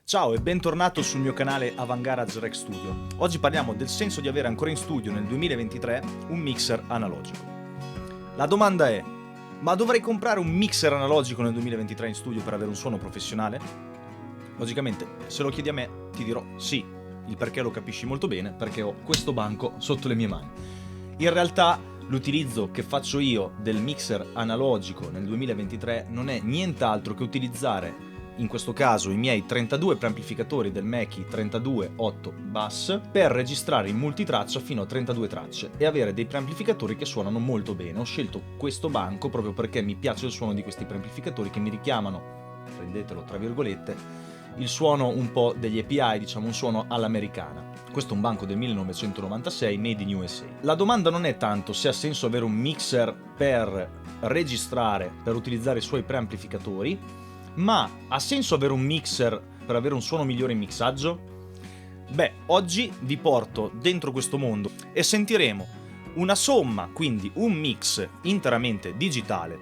Ciao e bentornato sul mio canale Avangarage Rec Studio. Oggi parliamo del senso di avere ancora in studio nel 2023 un mixer analogico. La domanda è: ma dovrei comprare un mixer analogico nel 2023 in studio per avere un suono professionale? Logicamente, se lo chiedi a me, ti dirò sì. Il perché lo capisci molto bene, perché ho questo banco sotto le mie mani. In realtà, l'utilizzo che faccio io del mixer analogico nel 2023 non è nient'altro che utilizzare in questo caso i miei 32 preamplificatori del Mackie 32.8 Bass per registrare in multitraccia fino a 32 tracce e avere dei preamplificatori che suonano molto bene. Ho scelto questo banco proprio perché mi piace il suono di questi preamplificatori che mi richiamano, prendetelo tra virgolette, il suono un po' degli API, diciamo un suono all'americana. Questo è un banco del 1996 made in USA. La domanda non è tanto se ha senso avere un mixer per registrare, per utilizzare i suoi preamplificatori, ma ha senso avere un mixer per avere un suono migliore in mixaggio? Beh, oggi vi porto dentro questo mondo e sentiremo una somma, quindi un mix interamente digitale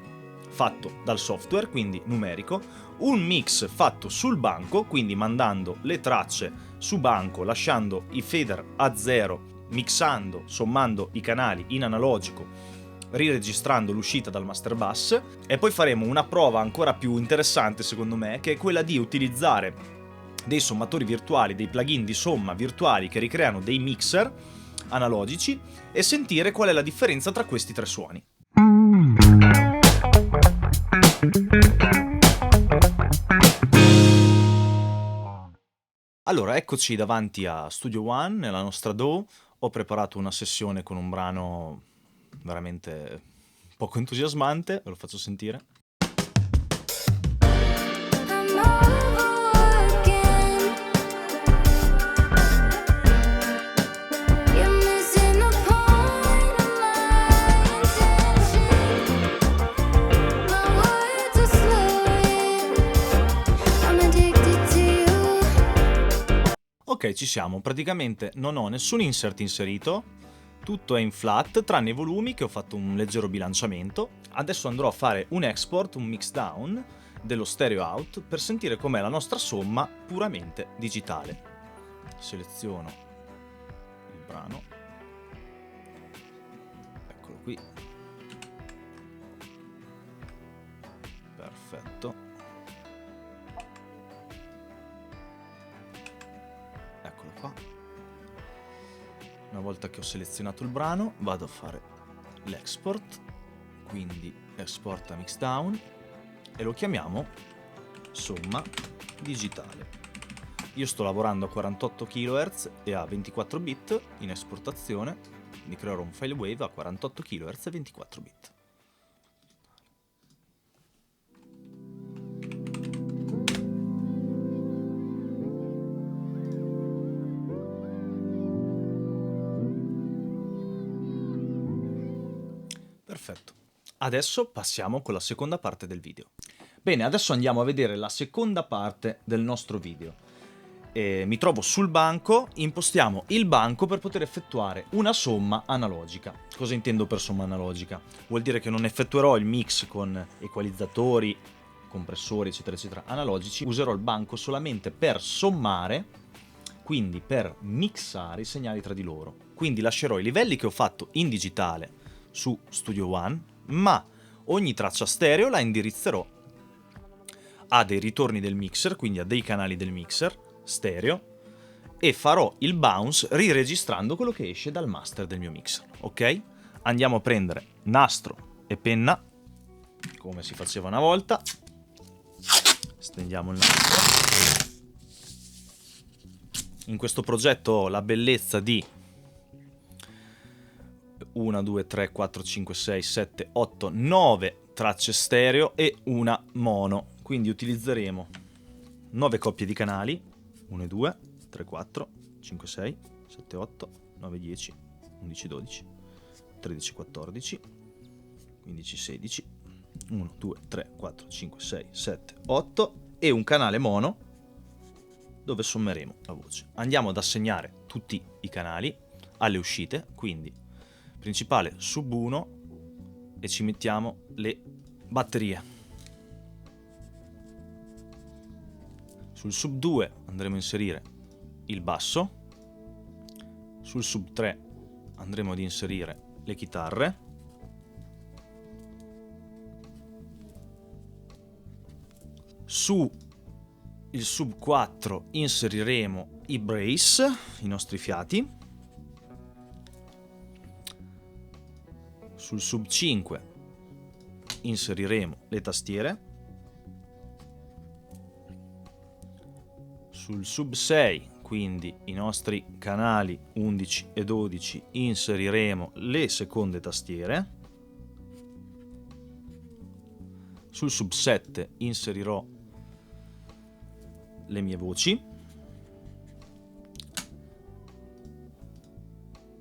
fatto dal software, quindi numerico, un mix fatto sul banco, quindi mandando le tracce su banco, lasciando i fader a zero, mixando, sommando i canali in analogico, riregistrando l'uscita dal master bus, e poi faremo una prova ancora più interessante secondo me, che è quella di utilizzare dei sommatori virtuali, dei plugin di somma virtuali che ricreano dei mixer analogici e sentire qual è la differenza tra questi tre suoni. Allora, eccoci davanti a Studio One, nella nostra DAW. Ho preparato una sessione con un brano veramente poco entusiasmante, ve lo faccio sentire. Ok, ci siamo. Praticamente non ho nessun insert inserito, tutto è in flat, tranne i volumi che ho fatto un leggero bilanciamento. Adesso andrò a fare un export, un mix down dello stereo out per sentire com'è la nostra somma puramente digitale. Seleziono il brano, eccolo qui, perfetto. Eccolo qua. Una volta che ho selezionato il brano vado a fare l'export, quindi esporta mix down, e lo chiamiamo somma digitale. Io sto lavorando a 48 kHz e a 24 bit in esportazione, quindi creerò un file wave a 48 kHz e 24 bit. Perfetto. Adesso passiamo con la seconda parte del video. Bene, adesso andiamo a vedere la seconda parte del nostro video. Mi trovo sul banco, impostiamo il banco per poter effettuare una somma analogica. Cosa intendo per somma analogica? Vuol dire che non effettuerò il mix con equalizzatori, compressori, eccetera, eccetera, analogici. Userò il banco solamente per sommare, quindi per mixare i segnali tra di loro. Quindi lascerò i livelli che ho fatto in digitale su Studio One, ma ogni traccia stereo la indirizzerò a dei ritorni del mixer, quindi a dei canali del mixer stereo, e farò il bounce riregistrando quello che esce dal master del mio mixer. Ok? Andiamo a prendere nastro e penna, come si faceva una volta. Stendiamo il nastro. In questo progetto ho la bellezza di 1, 2, 3, 4, 5, 6, 7, 8, 9 tracce stereo e una mono. Quindi utilizzeremo 9 coppie di canali, 1 e 2, 3, 4, 5, 6, 7, 8, 9, 10, 11, 12, 13, 14, 15, 16, 1, 2, 3, 4, 5, 6, 7, 8 e un canale mono dove sommeremo la voce. Andiamo ad assegnare tutti i canali alle uscite, quindi principale sub 1, e ci mettiamo le batterie. Sul sub 2 andremo a inserire il basso, sul sub 3 andremo ad inserire le chitarre, su il sub 4 inseriremo i brace, i nostri fiati, sul sub 5 inseriremo le tastiere, sul sub 6, quindi i nostri canali 11 e 12, inseriremo le seconde tastiere, sul sub 7 inserirò le mie voci,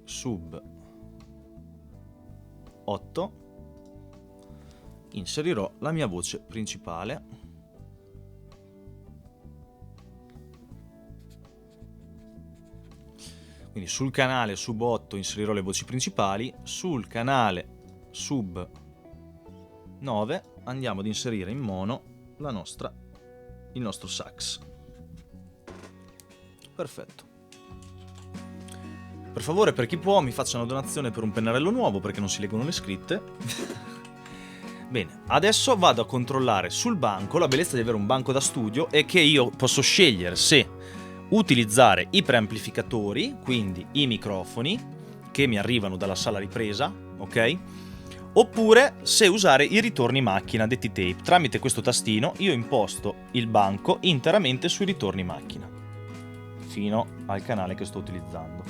sub 8 inserirò la mia voce principale, quindi sul canale sub 8 inserirò le voci principali, sul canale sub 9 andiamo ad inserire in mono il nostro sax. Perfetto. Per favore, per chi può, mi faccia una donazione per un pennarello nuovo perché non si leggono le scritte. Bene, adesso vado a controllare sul banco. La bellezza di avere un banco da studio è che io posso scegliere se utilizzare i preamplificatori, quindi i microfoni che mi arrivano dalla sala ripresa, ok? Oppure se usare i ritorni macchina, detti tape. Tramite questo tastino io imposto il banco interamente sui ritorni macchina, fino al canale che sto utilizzando.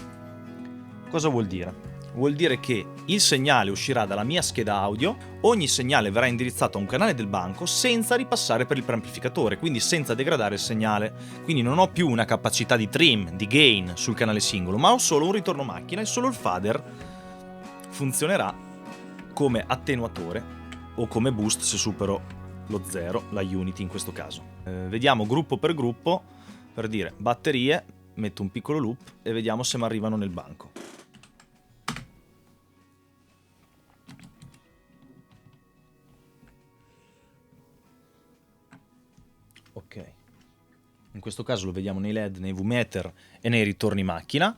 Cosa vuol dire? Vuol dire che il segnale uscirà dalla mia scheda audio, ogni segnale verrà indirizzato a un canale del banco senza ripassare per il preamplificatore, quindi senza degradare il segnale. Quindi non ho più una capacità di trim, di gain sul canale singolo, ma ho solo un ritorno macchina e solo il fader funzionerà come attenuatore o come boost se supero lo 0, la unity in questo caso. Vediamo gruppo per gruppo, per dire batterie, metto un piccolo loop e vediamo se mi arrivano nel banco. Ok, in questo caso lo vediamo nei LED, nei V-meter e nei ritorni macchina.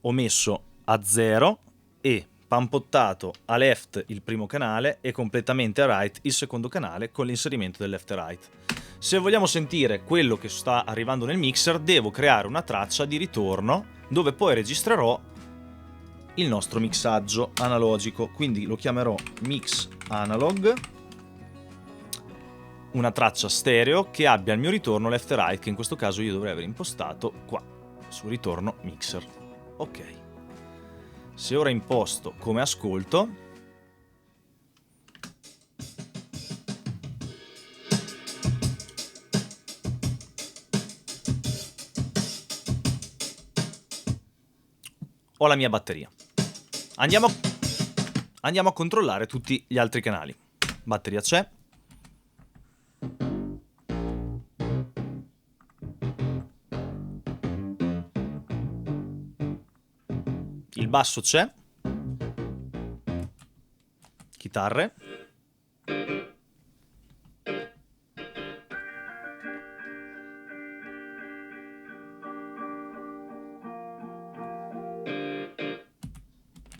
Ho messo a 0 e pampottato a left il primo canale e completamente a right il secondo canale con l'inserimento del left e right. Se vogliamo sentire quello che sta arrivando nel mixer, devo creare una traccia di ritorno dove poi registrerò il nostro mixaggio analogico, quindi lo chiamerò mix analog, una traccia stereo che abbia il mio ritorno left e right, che in questo caso io dovrei aver impostato qua su ritorno mixer. Ok, se ora imposto come ascolto, ho la mia batteria. Andiamo a controllare tutti gli altri canali. Batteria c'è. Il basso c'è. Chitarre.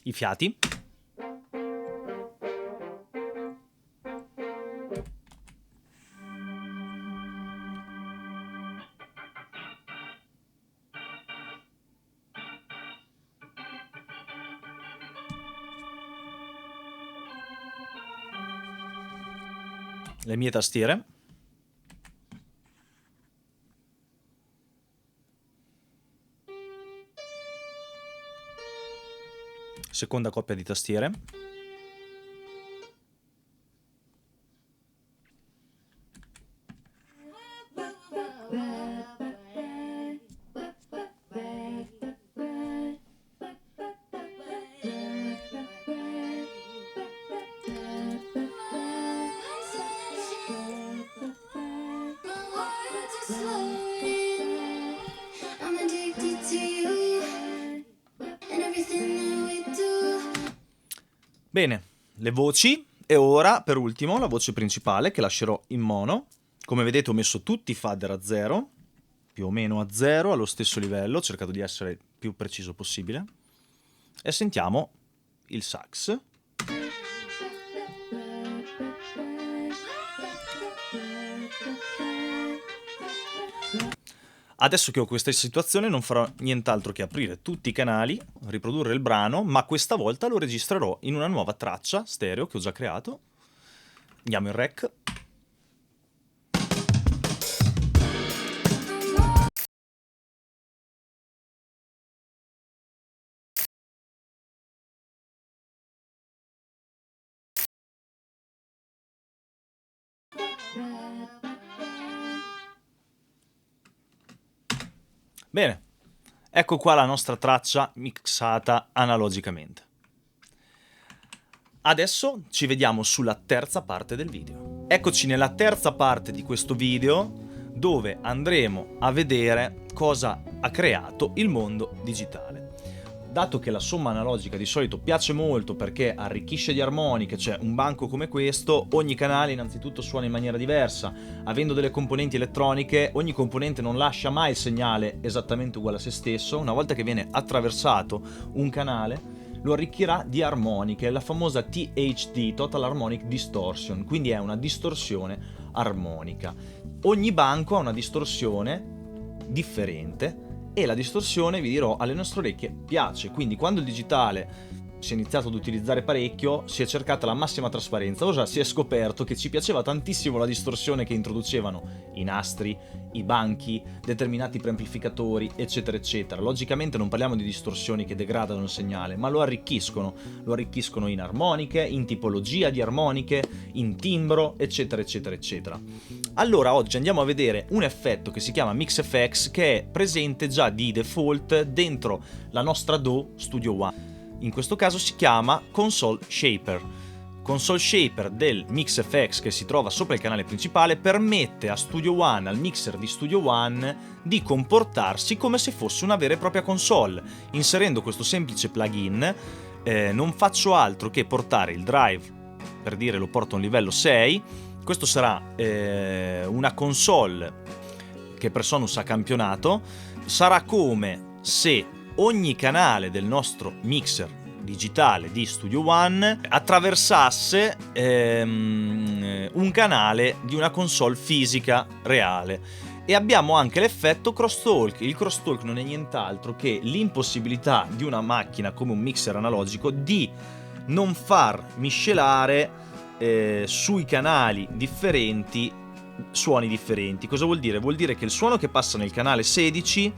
I fiati. Le mie tastiere. Seconda coppia di tastiere. Bene, le voci e ora per ultimo la voce principale che lascerò in mono. Come vedete ho messo tutti i fader a 0 più o meno a 0, allo stesso livello, ho cercato di essere il più preciso possibile, e sentiamo il sax. Adesso che ho questa situazione non farò nient'altro che aprire tutti i canali, riprodurre il brano, ma questa volta lo registrerò in una nuova traccia stereo che ho già creato. Andiamo in rec. Bene, ecco qua la nostra traccia mixata analogicamente. Adesso ci vediamo sulla terza parte del video. Eccoci nella terza parte di questo video, dove andremo a vedere cosa ha creato il mondo digitale. Dato che la somma analogica di solito piace molto perché arricchisce di armoniche, cioè un banco come questo, ogni canale innanzitutto suona in maniera diversa, avendo delle componenti elettroniche, ogni componente non lascia mai il segnale esattamente uguale a se stesso. Una volta che viene attraversato un canale, lo arricchirà di armoniche, la famosa THD, Total Harmonic Distortion, quindi è una distorsione armonica. Ogni banco ha una distorsione differente e la distorsione, vi dirò, alle nostre orecchie piace. Quindi quando il digitale si è iniziato ad utilizzare parecchio, si è cercata la massima trasparenza. Ora si è scoperto che ci piaceva tantissimo la distorsione che introducevano i nastri, i banchi, determinati preamplificatori, eccetera eccetera. Logicamente non parliamo di distorsioni che degradano il segnale, ma lo arricchiscono in armoniche, in tipologia di armoniche, in timbro, eccetera eccetera eccetera. Allora oggi andiamo a vedere un effetto che si chiama MixFX, che è presente già di default dentro la nostra DAW Studio One. In questo caso si chiama Console Shaper. Console Shaper del MixFX, che si trova sopra il canale principale, permette a Studio One, al mixer di Studio One, di comportarsi come se fosse una vera e propria console. Inserendo questo semplice plugin non faccio altro che portare il drive, per dire lo porto a un livello 6. Questo sarà una console che Presonus ha campionato. Sarà come se ogni canale del nostro mixer digitale di Studio One attraversasse un canale di una console fisica reale. E abbiamo anche l'effetto crosstalk. Il crosstalk non è nient'altro che l'impossibilità di una macchina come un mixer analogico di non far miscelare sui canali differenti suoni differenti. Cosa vuol dire? Vuol dire che il suono che passa nel canale 16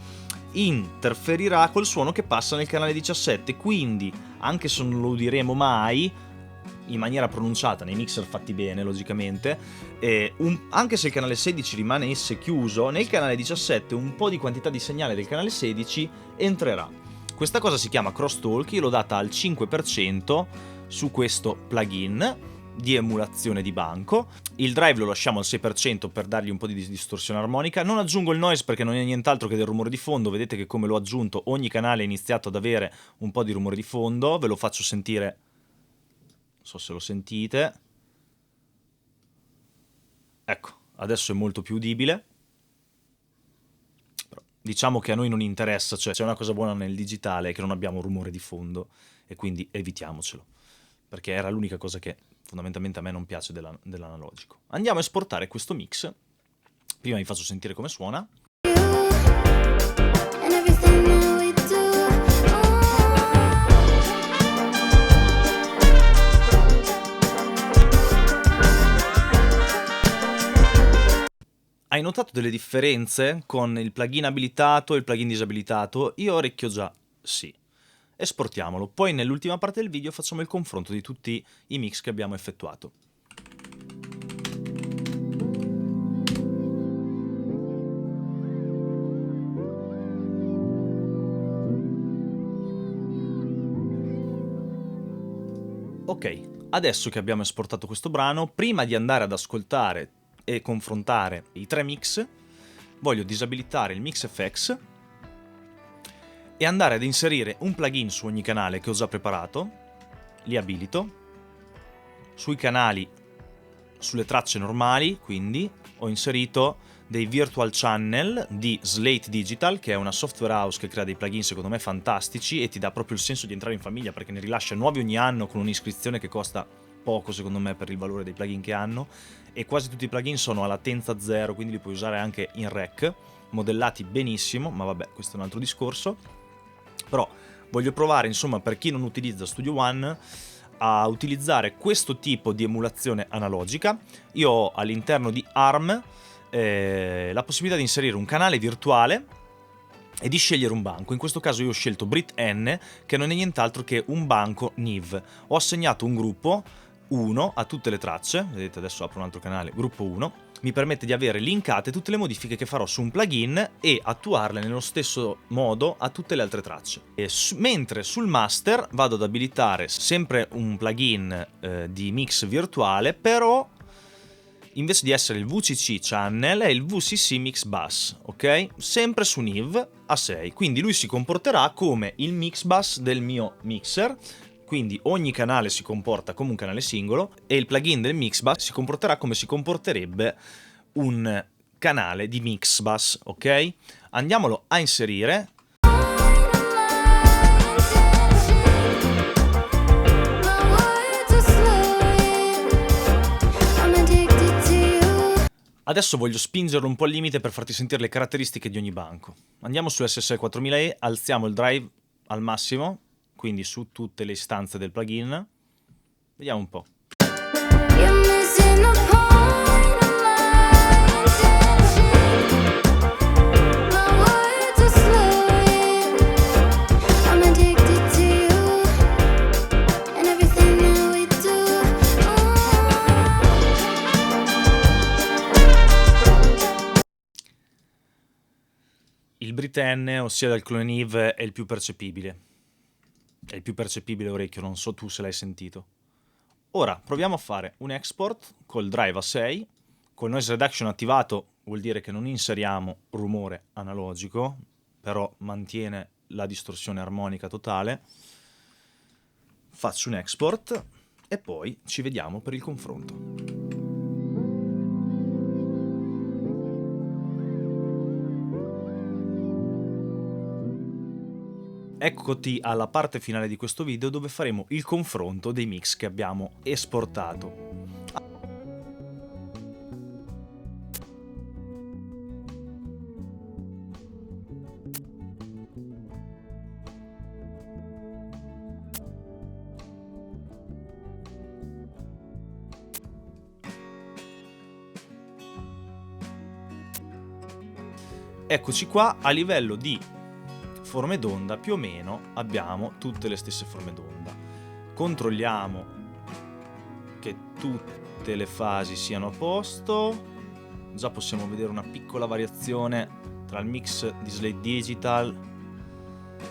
interferirà col suono che passa nel canale 17, quindi anche se non lo udiremo mai in maniera pronunciata nei mixer fatti bene, logicamente, anche se il canale 16 rimanesse chiuso, nel canale 17 un po' di quantità di segnale del canale 16 entrerà. Questa cosa si chiama crosstalk. Io l'ho data al 5% su questo plugin di emulazione di banco. Il drive lo lasciamo al 6% per dargli un po' di distorsione armonica. Non aggiungo il noise perché non è nient'altro che del rumore di fondo. Vedete che come l'ho aggiunto ogni canale ha iniziato ad avere un po' di rumore di fondo. Ve lo faccio sentire, non so se lo sentite. Ecco, adesso è molto più udibile. Però diciamo che a noi non interessa, cioè c'è una cosa buona nel digitale, è che non abbiamo rumore di fondo e quindi evitiamocelo, perché era l'unica cosa che fondamentalmente a me non piace dell'analogico. Andiamo a esportare questo mix. Prima vi faccio sentire come suona. Hai notato delle differenze con il plugin abilitato e il plugin disabilitato? Io ho orecchio già, sì. Esportiamolo, poi nell'ultima parte del video facciamo il confronto di tutti i mix che abbiamo effettuato. Ok, adesso che abbiamo esportato questo brano, prima di andare ad ascoltare e confrontare i tre mix, voglio disabilitare il MixFX e andare ad inserire un plugin su ogni canale che ho già preparato. Li abilito. Sui canali, sulle tracce normali, quindi ho inserito dei Virtual Channel di Slate Digital, che è una software house che crea dei plugin secondo me fantastici e ti dà proprio il senso di entrare in famiglia, perché ne rilascia nuovi ogni anno con un'iscrizione che costa poco secondo me per il valore dei plugin che hanno, e quasi tutti i plugin sono a latenza zero, quindi li puoi usare anche in rec, modellati benissimo, ma vabbè, questo è un altro discorso. Però voglio provare, insomma, per chi non utilizza Studio One, a utilizzare questo tipo di emulazione analogica. Io ho all'interno di ARM la possibilità di inserire un canale virtuale e di scegliere un banco. In questo caso io ho scelto BritN, che non è nient'altro che un banco NIV. Ho assegnato un gruppo 1 a tutte le tracce, vedete adesso apro un altro canale, gruppo 1, mi permette di avere linkate tutte le modifiche che farò su un plugin e attuarle nello stesso modo a tutte le altre tracce. Mentre sul master vado ad abilitare sempre un plugin di mix virtuale, però invece di essere il VCC Channel è il VCC Mix Bus, ok? Sempre su NIV a 6, quindi lui si comporterà come il mix bus del mio mixer, quindi ogni canale si comporta come un canale singolo e il plugin del mix bus si comporterà come si comporterebbe un canale di mix bus, ok? Andiamolo a inserire. Adesso voglio spingerlo un po' al limite per farti sentire le caratteristiche di ogni banco. Andiamo su SSL 4000E, alziamo il drive al massimo, quindi su tutte le istanze del plugin. Vediamo un po'. Il BritN, ossia del clone NIV, è il più percepibile. È il più percepibile orecchio, non so tu se l'hai sentito. Ora proviamo a fare un export col drive a 6, col noise reduction attivato vuol dire che non inseriamo rumore analogico, però mantiene la distorsione armonica totale. Faccio un export e poi ci vediamo per il confronto. Eccoti alla parte finale di questo video dove faremo il confronto dei mix che abbiamo esportato. Eccoci qua, a livello di forme d'onda più o meno abbiamo tutte le stesse forme d'onda. Controlliamo che tutte le fasi siano a posto. Già possiamo vedere una piccola variazione tra il mix di Slate Digital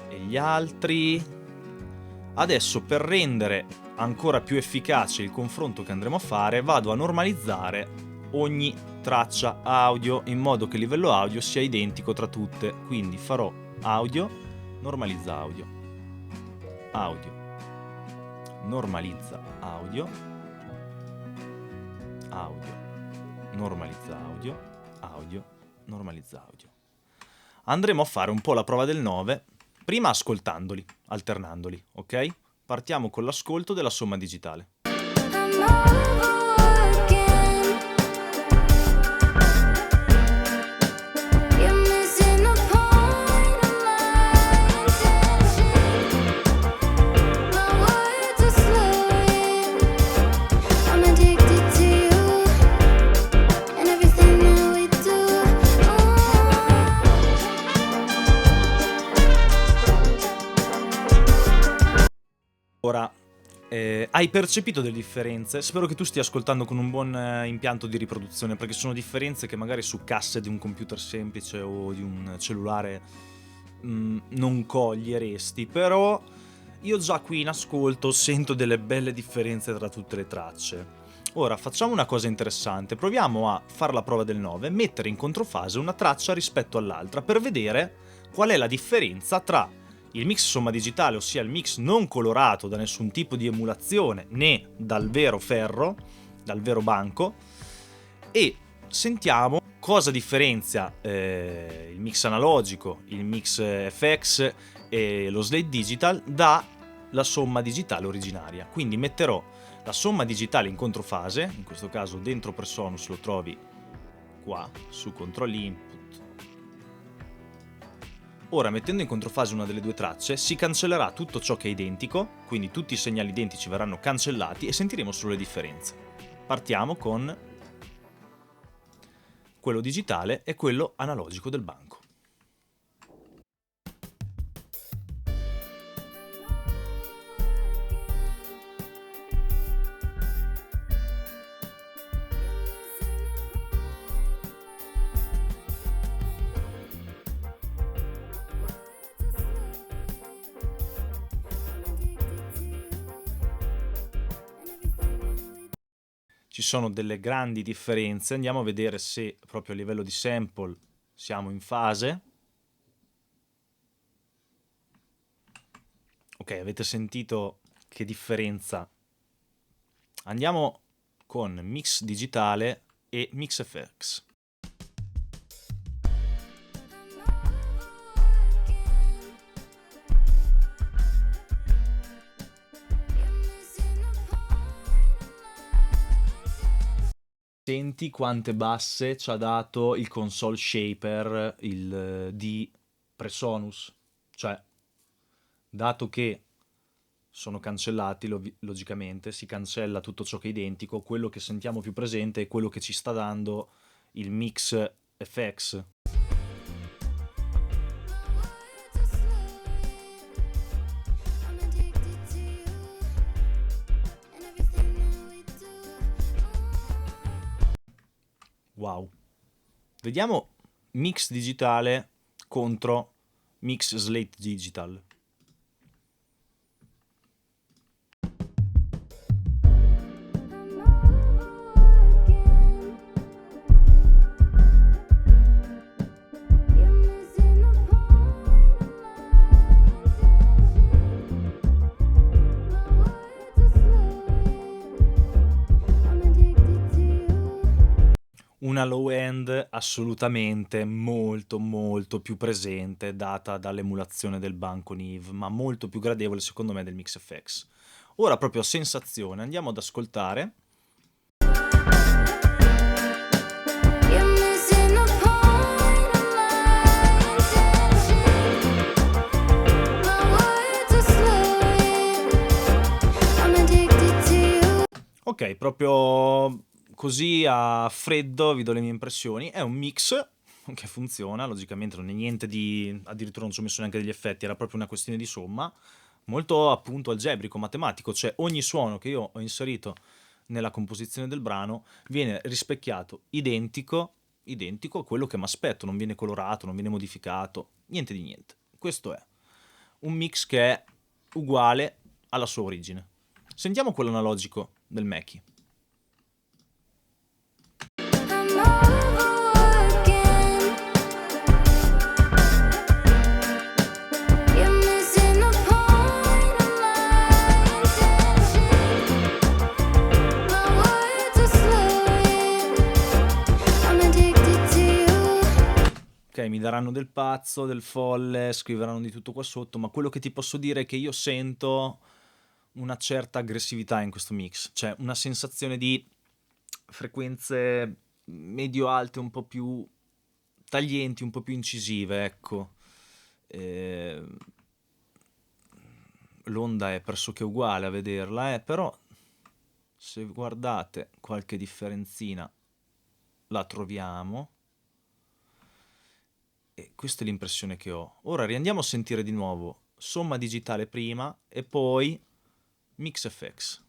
e gli altri. Adesso, per rendere ancora più efficace il confronto che andremo a fare, vado a normalizzare ogni traccia audio in modo che il livello audio sia identico tra tutte. Quindi farò audio, normalizza audio, audio, normalizza audio, audio, normalizza audio, audio, normalizza audio. Andremo a fare un po' la prova del 9, prima ascoltandoli, alternandoli, ok? Partiamo con l'ascolto della somma digitale. Ora, hai percepito delle differenze? Spero che tu stia ascoltando con un buon impianto di riproduzione, perché sono differenze che magari su casse di un computer semplice o di un cellulare non coglieresti, però io già qui in ascolto sento delle belle differenze tra tutte le tracce. Ora facciamo una cosa interessante, proviamo a fare la prova del 9, mettere in controfase una traccia rispetto all'altra per vedere qual è la differenza tra il mix somma digitale, ossia il mix non colorato da nessun tipo di emulazione né dal vero ferro, dal vero banco, e sentiamo cosa differenzia il mix analogico, il mix FX e lo Slate Digital dalla somma digitale originaria. Quindi metterò la somma digitale in controfase, in questo caso dentro Presonus lo trovi qua su Control Input. Ora, mettendo in controfase una delle due tracce, si cancellerà tutto ciò che è identico, quindi tutti i segnali identici verranno cancellati e sentiremo solo le differenze. Partiamo con quello digitale e quello analogico del banco. Ci sono delle grandi differenze, andiamo a vedere se proprio a livello di sample siamo in fase. Ok, avete sentito che differenza? Andiamo con mix digitale e mix FX. Senti quante basse ci ha dato il console shaper di Presonus. Cioè, dato che sono cancellati, logicamente, si cancella tutto ciò che è identico, quello che sentiamo più presente è quello che ci sta dando il mix FX. Wow. Vediamo mix digitale contro mix Slate Digital. Una low end assolutamente molto molto più presente data dall'emulazione del banco Neve, ma molto più gradevole secondo me del Mix FX. Ora proprio a sensazione andiamo ad ascoltare. Ok, proprio così a freddo vi do le mie impressioni. È un mix che funziona, logicamente non è niente di... addirittura non ci ho messo neanche degli effetti, era proprio una questione di somma, molto appunto algebrico, matematico, cioè ogni suono che io ho inserito nella composizione del brano viene rispecchiato identico a quello che mi aspetto, non viene colorato, non viene modificato, niente di niente. Questo è un mix che è uguale alla sua origine. Sentiamo quello analogico del Mackie. Ok, mi daranno del pazzo, del folle, scriveranno di tutto qua sotto, ma quello che ti posso dire è che io sento una certa aggressività in questo mix, cioè una sensazione di frequenze medio-alte un po' più taglienti, un po' più incisive, ecco. L'onda è pressoché uguale a vederla, però se guardate qualche differenzina la troviamo. E questa è l'impressione che ho. Ora riandiamo a sentire di nuovo somma digitale prima e poi mix FX.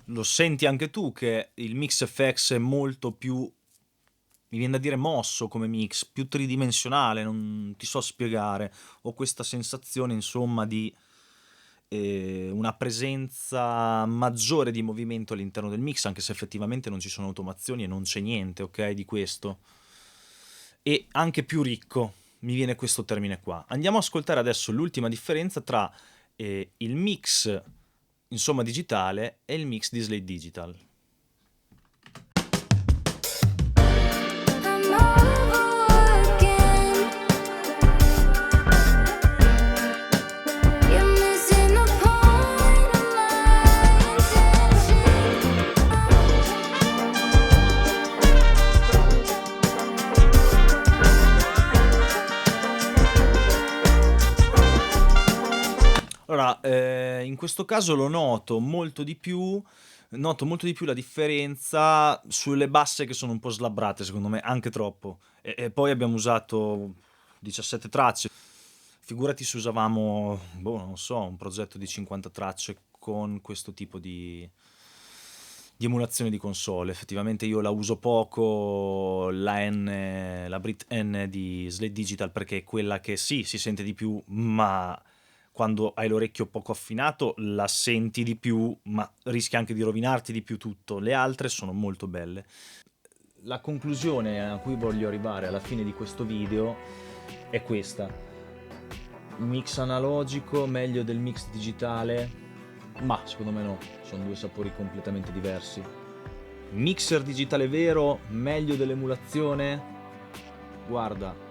Lo senti anche tu che il mix FX è molto più, mi viene da dire mosso come mix, più tridimensionale, non ti so spiegare. Ho questa sensazione, insomma, di una presenza maggiore di movimento all'interno del mix, anche se effettivamente non ci sono automazioni e non c'è niente, ok, di questo. E anche più ricco, mi viene questo termine qua. Andiamo a ascoltare adesso l'ultima differenza tra il mix, insomma, digitale e il mix di Slate Digital. Allora, in questo caso lo noto molto di più la differenza sulle basse che sono un po' slabbrate, secondo me, anche troppo. E poi abbiamo usato 17 tracce. Figurati se usavamo, boh, non so, un progetto di 50 tracce con questo tipo di emulazione di console. Effettivamente io la uso poco, la Brit N di Slate Digital, perché è quella che sì, si sente di più, ma quando hai l'orecchio poco affinato la senti di più, ma rischi anche di rovinarti di più tutto. Le altre sono molto belle. La conclusione a cui voglio arrivare alla fine di questo video è questa: mix analogico meglio del mix digitale? Ma secondo me no, sono due sapori completamente diversi. Mixer digitale vero meglio dell'emulazione? Guarda,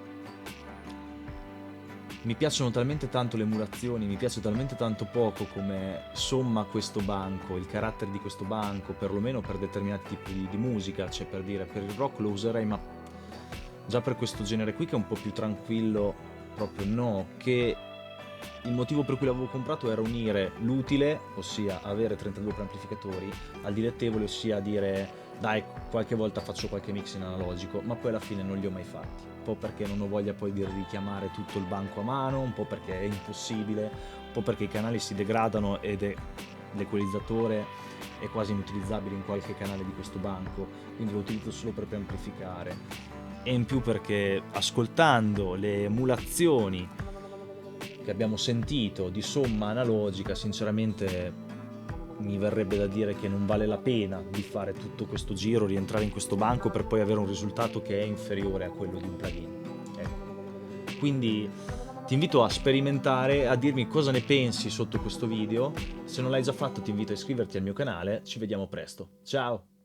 mi piacciono talmente tanto le emulazioni, mi piace talmente tanto poco come somma questo banco, il carattere di questo banco, perlomeno per determinati tipi di musica, cioè per dire, per il rock lo userei, ma già per questo genere qui che è un po' più tranquillo, proprio no, che il motivo per cui l'avevo comprato era unire l'utile, ossia avere 32 preamplificatori, al dilettevole, ossia dire dai, qualche volta faccio qualche mix in analogico, ma poi alla fine non li ho mai fatti. Un po' perché non ho voglia poi di richiamare tutto il banco a mano, un po' perché è impossibile, un po' perché i canali si degradano ed l'equalizzatore è quasi inutilizzabile in qualche canale di questo banco, quindi lo utilizzo solo per preamplificare. E in più perché ascoltando le emulazioni che abbiamo sentito di somma analogica, sinceramente mi verrebbe da dire che non vale la pena di fare tutto questo giro, rientrare in questo banco per poi avere un risultato che è inferiore a quello di un plugin. Ecco. Quindi ti invito a sperimentare, a dirmi cosa ne pensi sotto questo video. Se non l'hai già fatto ti invito a iscriverti al mio canale, ci vediamo presto. Ciao!